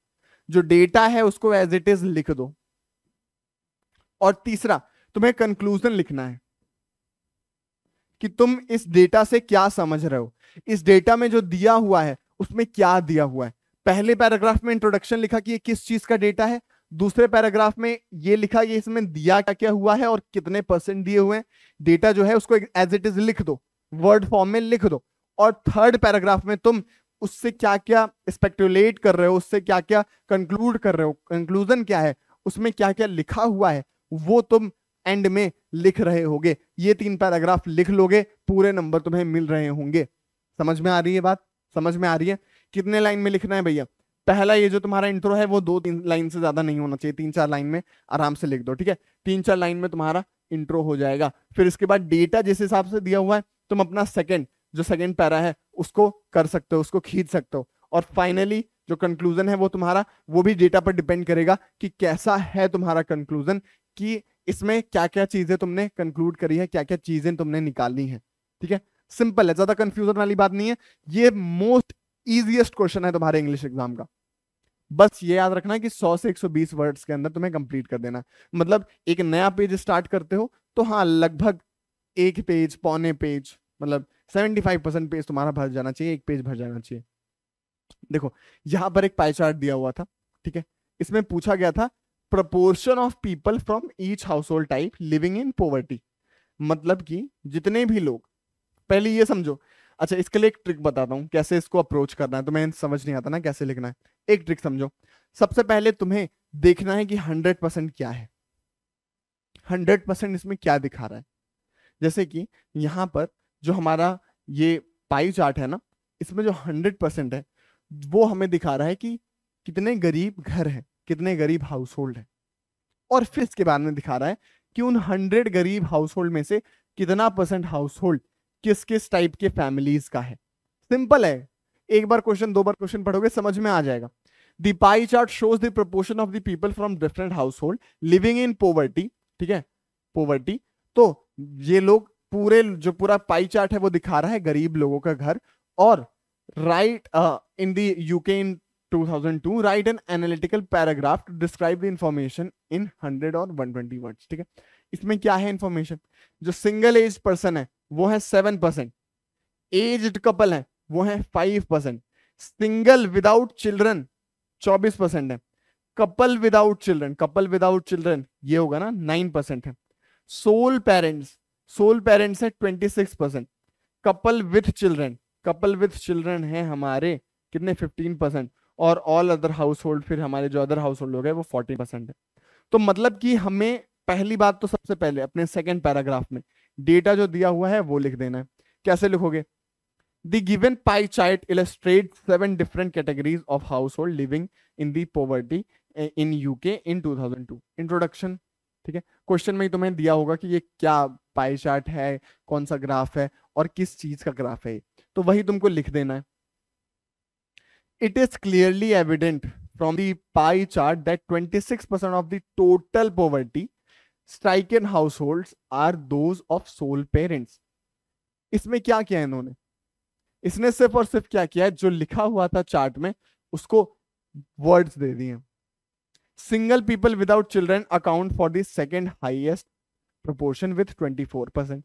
जो डेटा है उसको एज इट इज लिख दो। और तीसरा, तुम्हें कंक्लूजन लिखना है कि तुम इस डेटा से क्या समझ रहे हो, इस डेटा में जो दिया हुआ है उसमें क्या दिया हुआ है। पहले पैराग्राफ में इंट्रोडक्शन लिखा कि ये किस चीज का डेटा है, दूसरे पैराग्राफ में ये लिखा कि इसमें दिया क्या क्या हुआ है और कितने % दिए हुए हैं। डेटा जो है उसको एज इट इज लिख दो, वर्ड फॉर्म में लिख दो। और थर्ड पैराग्राफ में तुम उससे क्या क्या स्पेक्युलेट कर रहे हो, उससे क्या क्या कंक्लूड कर रहे हो, कंक्लूजन क्या है, उसमें क्या क्या लिखा हुआ है, वो तुम एंड में लिख रहे होगे। ये 3 पैराग्राफ लिख लोगे, पूरे नंबर तुम्हें मिल रहे होंगे। समझ में आ रही है बात? समझ में आ रही है? कितने लाइन में लिखना है भैया? पहला ये जो तुम्हारा इंट्रो है वो 2-3 लाइन से ज्यादा नहीं होना चाहिए, 3-4 लाइन में आराम से लिख दो, ठीक है। 3-4 लाइन में तुम्हारा इंट्रो हो जाएगा। फिर इसके बाद डेटा जिस हिसाब से दिया हुआ है तुम अपना सेकंड जो सेकंड पैरा है उसको कर सकते हो, उसको खींच सकते हो। और फाइनली जो कंक्लूजन है वो तुम्हारा, वो भी डेटा पर डिपेंड करेगा कि कैसा है तुम्हारा कंक्लूजन, कि इसमें क्या क्या चीजें तुमने कंक्लूड करी है, क्या क्या चीजें तुमने निकाली हैं। ठीक है, सिंपल है, ज्यादा कंफ्यूजन वाली बात नहीं है। ये मोस्ट इजीएस्ट क्वेश्चन है तुम्हारे इंग्लिश एग्जाम का। बस ये याद रखना कि 100 से 120 वर्ड्स के अंदर तुम्हें कंप्लीट कर देना। मतलब एक नया पेज स्टार्ट करते हो तो हाँ, लगभग एक पेज, पौने पेज, मतलब 75% पेज तुम्हारा भर जाना चाहिए, एक पेज भर जाना चाहिए। देखो यहां पर एक पाई चार्ट दिया हुआ था, ठीक है, इसमें पूछा गया था proportion of people from each house hold type living in poverty. मतलब कि जितने भी लोग, पहले ये समझो। अच्छा, इसके लिए एक ट्रिक बताता हूं कैसे इसको अप्रोच करना है, तुम्हें समझ नहीं आता ना कैसे लिखना है। एक ट्रिक समझो। सबसे पहले तुम्हें देखना है कि 100% क्या है, 100% इसमें क्या दिखा रहा है। जैसे कि यहां पर जो हमारा ये पाई चार्ट है ना, इसमें जो 100% है वो हमें दिखा रहा है कि कितने गरीब घर हैं, कितने गरीब हाउस होल्ड है। और फिर इसके बाद में दिखा रहा है कि उन 100 गरीब हाउस होल्ड में से कितना परसेंट हाउस होल्ड किस किस टाइप के फैमिलीज का है। सिंपल है, एक बार क्वेश्चन, दो बार क्वेश्चन पढ़ोगे समझ में आ जाएगा। The pie chart shows the proportion of the people from different house hold living in poverty. ठीक है, पॉवर्टी। तो ये लोग पूरे, जो पूरा पाई चार्ट है वो दिखा रहा है गरीब लोगों का घर। और write in the UK in 2002 write an analytical paragraph to describe the information in 100 और 120 वर्ड्स। ठीक है, इसमें क्या है इंफॉर्मेशन? जो सिंगल एज पर्सन है वो है 7%, एज्ड कपल है वो है 5%, सिंगल विदाउट चिल्ड्रन 24% है, couple without children, couple without children ये होगा ना 9% है, सोल पेरेंट्स है 26%, couple with children, couple with children है हमारे कितने 15%, और ऑल अदर हाउस होल्ड, फिर हमारे जो अदर हाउस होल्ड लोग हैं वो 40% है। तो मतलब कि हमें पहली बात तो सबसे पहले अपने सेकंड पैराग्राफ में डेटा जो दिया हुआ है वो लिख देना है। कैसे लिखोगे? The given pie chart illustrates 7 different categories of household living in the poverty in UK in 2002. Introduction। ठीक है, क्वेश्चन में ही तुम्हें दिया होगा कि ये क्या पाई चार्ट है, कौन सा ग्राफ है और किस चीज का ग्राफ है, तो वही तुमको लिख देना है। It is clearly evident from the pie chart that 26% of the total poverty stricken households are those of sole parents। इसमें क्या किया इन्होंने? इसने सिर्फ और सिर्फ क्या किया है, जो लिखा हुआ था चार्ट में उसको वर्ड्स दे दिए। Single people without children account for the second highest proportion with 24%,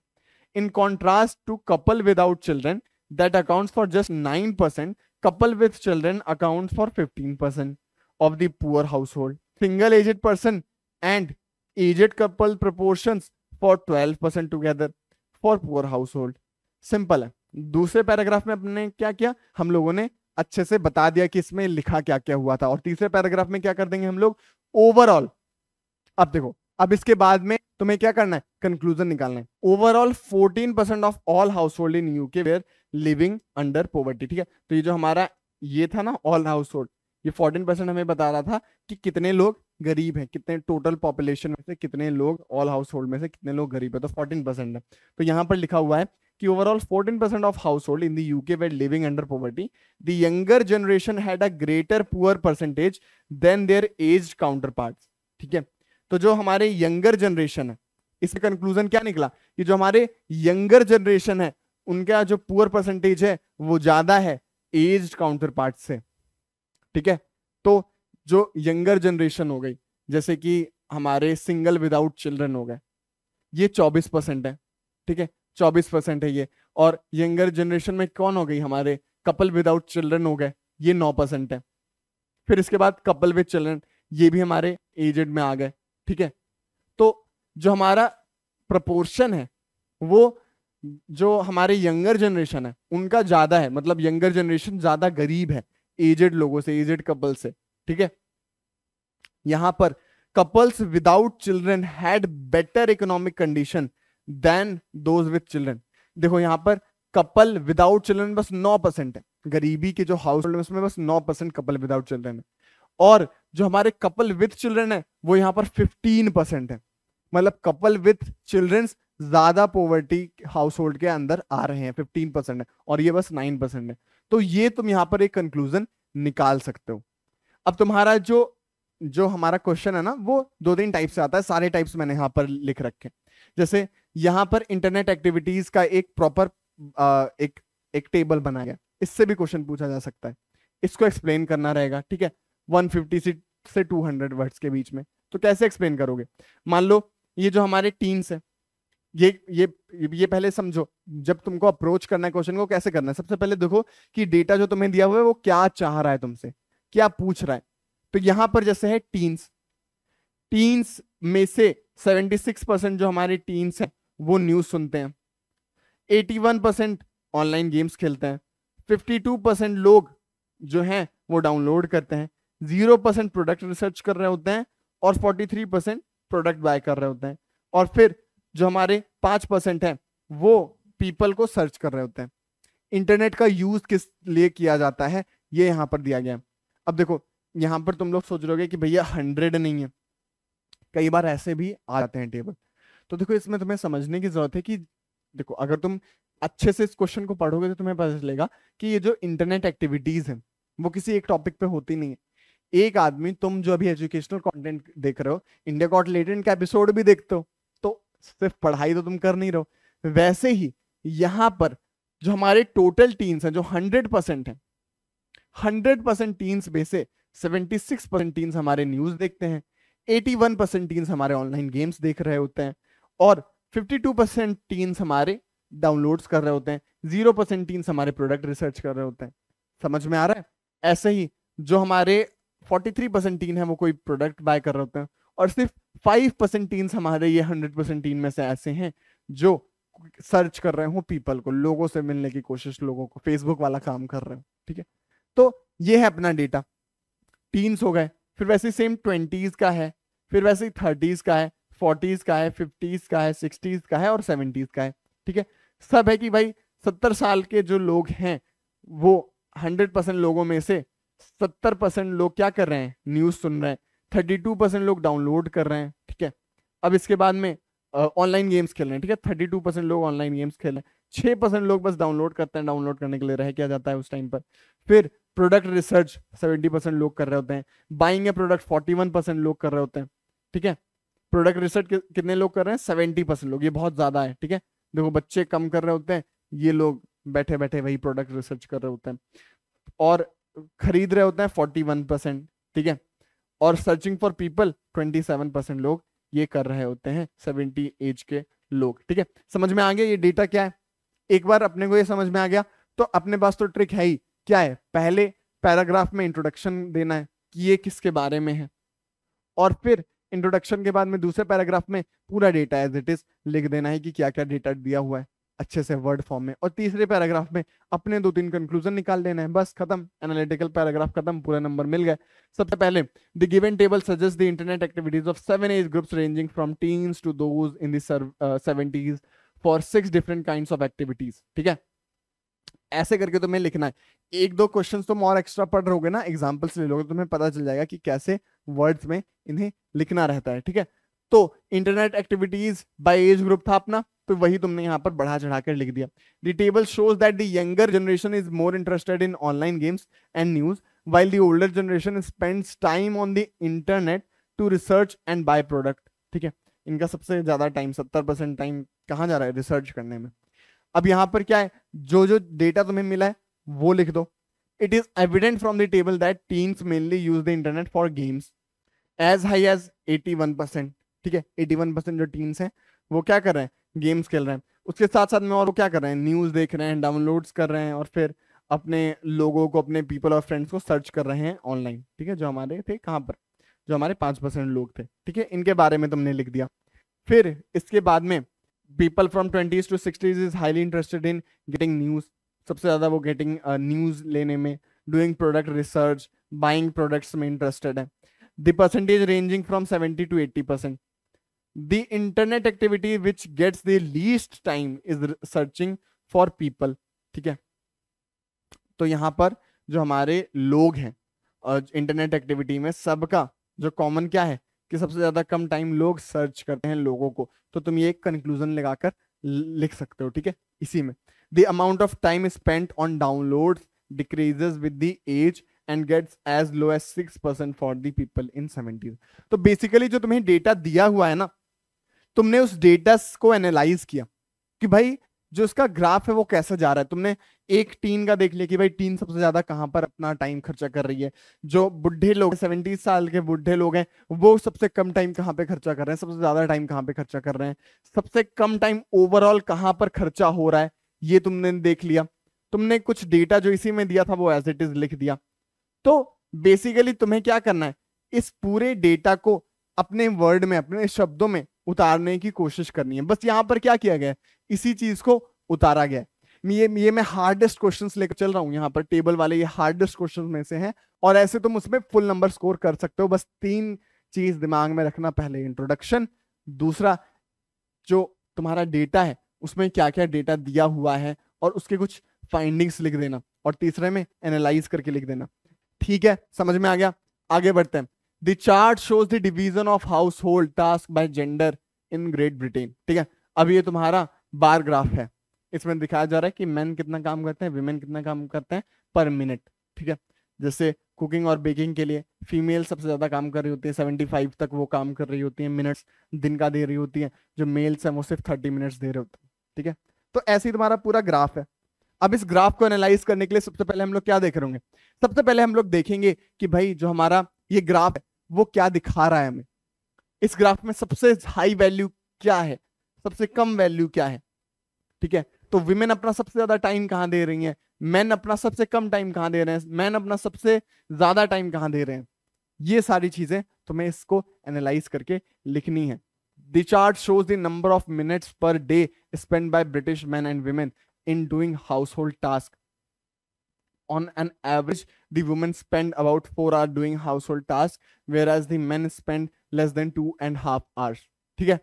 in contrast to couple without children that accounts for just 9%, couple with children accounts for 15% of the poor household, single aged person and aged couple proportions for 12% together for poor household। Simple है। दूसरे paragraph में अपने क्या किया, हम लोगों ने अच्छे से बता दिया कि इसमें लिखा क्या क्या हुआ था। और तीसरे पैराग्राफ में क्या कर देंगे हम लोग, ओवरऑल। अब देखो, अब इसके बाद में तुम्हें क्या करना है, कंक्लूजन निकालना है। Overall 14% of all household in UK were living under poverty. ठीक है, तो ये जो हमारा ये था ना ऑल हाउस होल्ड, ये 14% हमें बता रहा था कि कितने लोग गरीब हैं, कितने टोटल पॉपुलेशन में से कितने लोग, ऑल हाउस होल्ड में से कितने लोग गरीब है, तो 14% है। तो यहाँ पर लिखा हुआ है कि overall 14% of household in the UK were living under poverty. The younger generation had a greater poor percentage than their aged counterparts। ठीक है, तो जो हमारे यंगर जनरेशन है, इसका कंक्लूजन क्या निकला कि जो हमारे यंगर जनरेशन है उनका जो पुअर परसेंटेज है वो ज्यादा है एज्ड काउंटरपार्ट से। ठीक है, तो जो यंगर जनरेशन हो गई, जैसे कि हमारे सिंगल विदाउट चिल्ड्रन हो गए, ये 24% है। ठीक है, 24% है ये। और यंगर जनरेशन में कौन हो गई, हमारे कपल विदाउट चिल्ड्रन हो गए, ये 9% है। फिर इसके बाद कपल विद चिल्ड्रन, ये भी हमारे एजेड में आ गए। ठीक है, तो जो हमारा प्रोपोर्शन है वो जो हमारे यंगर जनरेशन है उनका ज्यादा है, मतलब यंगर जनरेशन ज्यादा गरीब है एजेड लोगों से, एजेड कपल से। ठीक है, यहां पर couples without children had better economic condition than those with children. देखो यहां पर कपल विदाउट चिल्ड्रन बस 9% है, गरीबी के जो हाउस होल्ड में उसमें बस 9% कपल विदाउट चिल्ड्रन है। और जो हमारे कपल विथ चिल्ड्रन है वो यहाँ पर 15% है, मतलब कपल विथ चिल्ड्रन ज्यादा पॉवर्टी हाउस होल्ड के अंदर आ रहे हैं, 15% है, और ये बस 9% है। तो ये तुम यहाँ पर एक कंक्लूजन निकाल सकते हो। अब तुम्हारा जो जो हमारा क्वेश्चन है ना, वो 2-3 टाइप से आता है, सारे टाइप्स मैंने यहाँ पर लिख रखे हैं। जैसे यहाँ पर इंटरनेट एक्टिविटीज का एक प्रॉपर एक एक टेबल बनाया गया, इससे भी क्वेश्चन पूछा जा सकता है। इसको एक्सप्लेन करना रहेगा, ठीक है, 150 से 200 वर्ड्स के बीच में। तो कैसे एक्सप्लेन करोगे? मान लो ये जो हमारे टीम्स है, ये पहले समझो, जब तुमको अप्रोच करना है क्वेश्चन को, कैसे करना है। सबसे पहले देखो कि डेटा जो तुम्हें दिया हुआ है वो क्या चाह रहा है तुमसे, क्या पूछ रहा है। तो यहां पर जैसे है टीन्स, टीन्स में से 76% जो हमारे टीन्स हैं वो न्यूज सुनते हैं, 81% ऑनलाइन गेम्स खेलते हैं, 52% लोग जो हैं वो डाउनलोड करते हैं, 0% प्रोडक्ट रिसर्च कर रहे होते हैं, और 43% प्रोडक्ट बाय कर रहे होते हैं, और फिर जो हमारे 5% है वो पीपल को सर्च कर रहे होते हैं। इंटरनेट का यूज किस लिए किया जाता है ये यहां पर दिया गया है। अब देखो यहां पर तुम लोग सोच रहे होगे कि भैया 100 नहीं है, कई बार ऐसे भी आ जाते हैं टेबल। तो देखो इसमें तुम्हें समझने की जरूरत है कि देखो अगर तुम अच्छे से इस क्वेश्चन को पढ़ोगे तो तुम्हें पता चलेगा कि ये जो इंटरनेट एक्टिविटीज है वो किसी एक टॉपिक पे होती नहीं है। एक आदमी, तुम जो अभी एजुकेशनल कंटेंट देख रहे हो, इंडिया गॉट टैलेंट का एपिसोड भी देखते हो, तो सिर्फ पढ़ाई तो तुम कर नहीं रहो। वैसे ही यहाँ पर जो हमारे टोटल टीन्स हैं जो 100% है, 100% टीन्स में से 76% टीन्स हमारे न्यूज देखते हैं, 81% टीन्स हमारे ऑनलाइन गेम्स देख रहे होते हैं, और 52% टीन्स हमारे डाउनलोड्स कर रहे होते हैं, 0% टीन्स हमारे प्रोडक्ट रिसर्च कर रहे होते हैं। समझ में आ रहा है? ऐसे ही जो हमारे 43% टीन है वो कोई प्रोडक्ट बाय कर रहे होते हैं, और सिर्फ 5% टीन्स हमारे ये 100% टीन में से ऐसे हैं जो सर्च कर रहे हो पीपल को, लोगों से मिलने की कोशिश, लोगों को फेसबुक वाला काम कर रहे हो। ठीक है, तो ये है अपना डेटा, टीन्स हो गए। फिर वैसे सेम 20s का है, फिर वैसे 30s का है, 40s का है, 50s का है, 60s का है, और 70s का है। ठीक है, सब है कि भाई 70 साल के जो लोग हैं वो 100% लोगों में से 70% लोग क्या कर रहे हैं, न्यूज सुन रहे हैं, 32% लोग डाउनलोड कर रहे हैं। ठीक है, अब इसके बाद में ऑनलाइन गेम्स खेल रहे हैं। ठीक है, 32% लोग ऑनलाइन गेम्स खेल रहे हैं, 6% लोग बस डाउनलोड करते हैं, डाउनलोड करने के लिए रह क्या जाता है उस टाइम पर। फिर प्रोडक्ट रिसर्च 70% लोग कर रहे होते हैं, बाइंग ए प्रोडक्ट 41% लोग कर रहे होते हैं। ठीक है, प्रोडक्ट रिसर्च कितने लोग कर रहे हैं, 70% लोग, ये बहुत ज्यादा है। ठीक है, देखो बच्चे कम कर रहे होते हैं, ये लोग बैठे बैठे वही प्रोडक्ट रिसर्च कर रहे होते हैं, और खरीद रहे होते हैं 41%। ठीक है, और सर्चिंग फॉर पीपल 27% लोग ये कर रहे होते हैं, 70 एज के लोग। ठीक है, समझ में आ गया ये डेटा क्या है? एक बार अपने को ये समझ में आ गया तो अपने पास तो ट्रिक है ही। क्या है? पहले पैराग्राफ में इंट्रोडक्शन देना है कि ये किसके बारे में है, और फिर इंट्रोडक्शन के बाद में दूसरे पैराग्राफ में पूरा डेटा एज इट इज लिख देना है कि क्या क्या डेटा दिया हुआ है अच्छे से वर्ड फॉर्म में, और तीसरे पैराग्राफ में अपने 2-3 कंक्लूजन निकाल देना है, बस खत्म, एनालिटिकल पैराग्राफ खत्म, पूरा नंबर मिल गए। सबसे पहले the given table suggest the internet activities of 7 age groups ranging from teens to those in the 70s for 6 different kinds of activities. ठीक है, ऐसे करके तुम्हें लिखना है। 1-2 क्वेश्चंस तुम और एक्स्ट्रा पढ़ रहोगे ना, एग्जांपल्स ले लोगे, तुम्हें पता चल जाएगा कि कैसे वर्ड्स में इन्हें लिखना रहता है। ठीक है, तो internet activities by age group था अपना, तो वही तुमने यहाँ पर बढ़ा चढ़ा कर लिख दिया। The table shows that the younger generation is more interested in online games and news while the older generation spends time on the internet to research and buy product। ठीक है, इनका सबसे ज्यादा टाइम 70% टाइम कहाँ जा रहा है, research करने में। अब यहां पर क्या है, जो जो डेटा तुम्हें मिला है वो लिख दो। It is evident from the table that teens mainly use the internet for games as high as 81%। ठीक है, 81% जो टीन्स हैं वो क्या कर रहे हैं, गेम्स खेल रहे हैं। उसके साथ साथ में और वो क्या कर रहे हैं, न्यूज देख रहे हैं, डाउनलोड्स कर रहे हैं, और फिर अपने लोगों को, अपने पीपल और फ्रेंड्स को सर्च कर रहे हैं ऑनलाइन। ठीक है, जो हमारे थे कहाँ पर, जो हमारे 5% लोग थे। ठीक है, इनके बारे में तुमने लिख दिया। फिर इसके बाद में people from 20s to 60s is highly interested in getting news, सबसे ज्यादा वो getting न्यूज लेने में, doing product research, buying products में interested है। the percentage ranging from 70 to 80%। the internet activity which gets the least time is searching for people। ठीक है, तो यहाँ पर जो हमारे लोग हैं इंटरनेट एक्टिविटी में, सबका जो कॉमन क्या है कि सबसे ज्यादा कम टाइम लोग सर्च करते हैं लोगों को, तो तुम ये एक कंक्लूजन लगाकर लिख सकते हो, ठीक है। इसी में the amount of time spent on download decreases with the age and gets as low as 6% for the people in 70s। तो बेसिकली जो तुम्हें डेटा दिया हुआ है ना, तुमने उस डेटा को एनालाइज किया कि भाई जो इसका ग्राफ है वो कैसे जा रहा है। तुमने एक टीन का देख लिया कि भाई टीन सबसे ज्यादा कहां पर अपना टाइम खर्चा कर रही है, जो बुढ़े लोग 70 साल के बुढ़े लोग हैं वो सबसे कम टाइम कहां पे खर्चा कर रहे हैं, सबसे ज्यादा टाइम कहां पे खर्चा कर रहे हैं, सबसे कम टाइम ओवरऑल कहां पर खर्चा हो रहा है, ये तुमने देख लिया। तुमने कुछ डेटा जो इसी में दिया था वो एज इट इज लिख दिया। तो बेसिकली तुम्हें क्या करना है, इस पूरे डेटा को अपने वर्ड में, अपने शब्दों में उतारने की कोशिश करनी है। बस यहां पर क्या किया गया है, इसी चीज को उतारा गया है। ये मैं हार्डेस्ट क्वेश्चंस लेकर चल रहा हूं यहाँ पर, टेबल वाले ये हार्डेस्ट क्वेश्चंस में से हैं, और ऐसे तुम उसमें फुल नंबर स्कोर कर सकते हो। बस 3 चीज दिमाग में रखना, पहले इंट्रोडक्शन, दूसरा जो तुम्हारा डेटा है उसमें क्या क्या डेटा दिया हुआ है और उसके कुछ फाइंडिंग्स लिख देना, और तीसरे में एनालाइज करके लिख देना। ठीक है, समझ में आ गया? आगे बढ़ते हैं। The chart shows the division of house hold task by gender in great Britain. ठीक है, अब ये तुम्हारा बार ग्राफ है, इसमें दिखाया जा रहा है कि मेन कितना काम करते हैं, विमेन कितना काम करते हैं पर मिनट। ठीक है, जैसे कुकिंग और बेकिंग के लिए फीमेल सबसे ज्यादा काम कर रही होती है, 75 तक वो काम कर रही होती है मिनट्स दिन का दे रही होती है, जो मेल्स हैं वो सिर्फ 30 मिनट्स दे रहे होते हैं। ठीक है, तो ऐसे ही तुम्हारा पूरा ग्राफ है। अब इस ग्राफ को एनालाइज करने के लिए सबसे पहले हम लोग क्या देख रहे होंगे, सबसे पहले हम लोग देखेंगे कि भाई जो हमारा ये ग्राफ है वो क्या दिखा रहा है हमें। इस ग्राफ में सबसे हाई वैल्यू क्या है, सबसे कम वैल्यू क्या है। ठीक है, तो विमेन अपना सबसे ज्यादा टाइम कहां दे रही हैं, मैन अपना सबसे कम टाइम कहां दे रहे हैं, मैन अपना सबसे ज्यादा टाइम कहां दे रहे हैं। ये सारी चीजें तुम्हें इसको एनालाइज करके लिखनी है। The chart shows the number of minutes per day spend by British man and women in doing household tasks. On an average, the women spend about 4 hours doing household tasks, whereas the men spend less than 2.5 hours. ठीक है,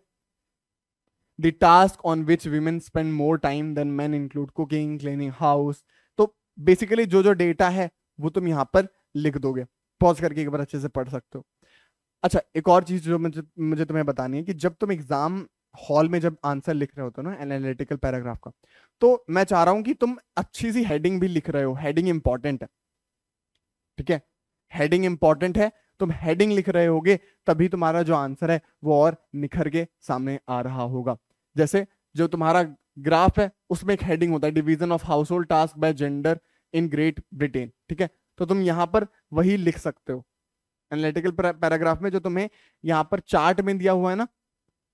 the task on which women spend more time than men include cooking, cleaning house. तो basically जो जो data है वो तुम यहाँ पर लिख दोगे, पॉज करके एक बार अच्छे से पढ़ सकते हो। अच्छा, एक और चीज जो मुझे तुम्हें बतानी है कि जब तुम एग्जाम हॉल में जब आंसर लिख रहे होते हो ना एनालिटिकल पैराग्राफ का, तो मैं चाह रहा हूं कि तुम अच्छी सी हेडिंग भी लिख रहे हो। हेडिंग इंपॉर्टेंट है, ठीक है, हेडिंग इंपॉर्टेंट है। तुम हेडिंग लिख रहे होगे तभी तुम्हारा जो आंसर है वो और निखर के सामने आ रहा होगा। जैसे जो तुम्हारा ग्राफ है उसमें एक हेडिंग होता है, division of house hold task by gender in great Britain. ठीक है, तो तुम यहां पर वही लिख सकते हो एनालिटिकल पैराग्राफ में, जो तुम्हें यहाँ पर चार्ट में दिया हुआ है ना,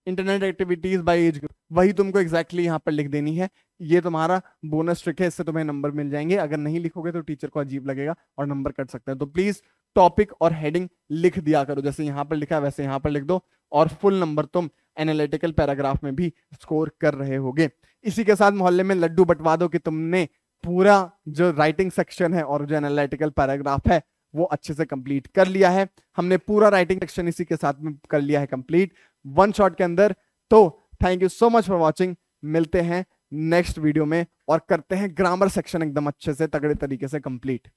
internet activities by age group, वही तुमको एग्जैक्टली यहाँ पर लिख देनी है। ये तुम्हारा बोनस ट्रिक है, इससे तुम्हें नंबर मिल जाएंगे। अगर नहीं लिखोगे तो टीचर को अजीब लगेगा और नंबर कट सकते हैं। तो प्लीज टॉपिक और हेडिंग लिख दिया करो, जैसे यहाँ पर लिखा है वैसे यहाँ पर लिख दो, और फुल नंबर तुम एनालिटिकल पैराग्राफ में भी स्कोर कर रहे होगे। इसी के साथ मोहल्ले में लड्डू बंटवा दो कि तुमने पूरा जो राइटिंग सेक्शन है और जो एनालिटिकल पैराग्राफ है वो अच्छे से कंप्लीट कर लिया है। हमने पूरा राइटिंग सेक्शन इसी के साथ में कर लिया है कंप्लीट, वन शॉट के अंदर। तो thank you so much for watching, मिलते हैं नेक्स्ट वीडियो में और करते हैं ग्रामर सेक्शन एकदम अच्छे से तगड़े तरीके से कंप्लीट।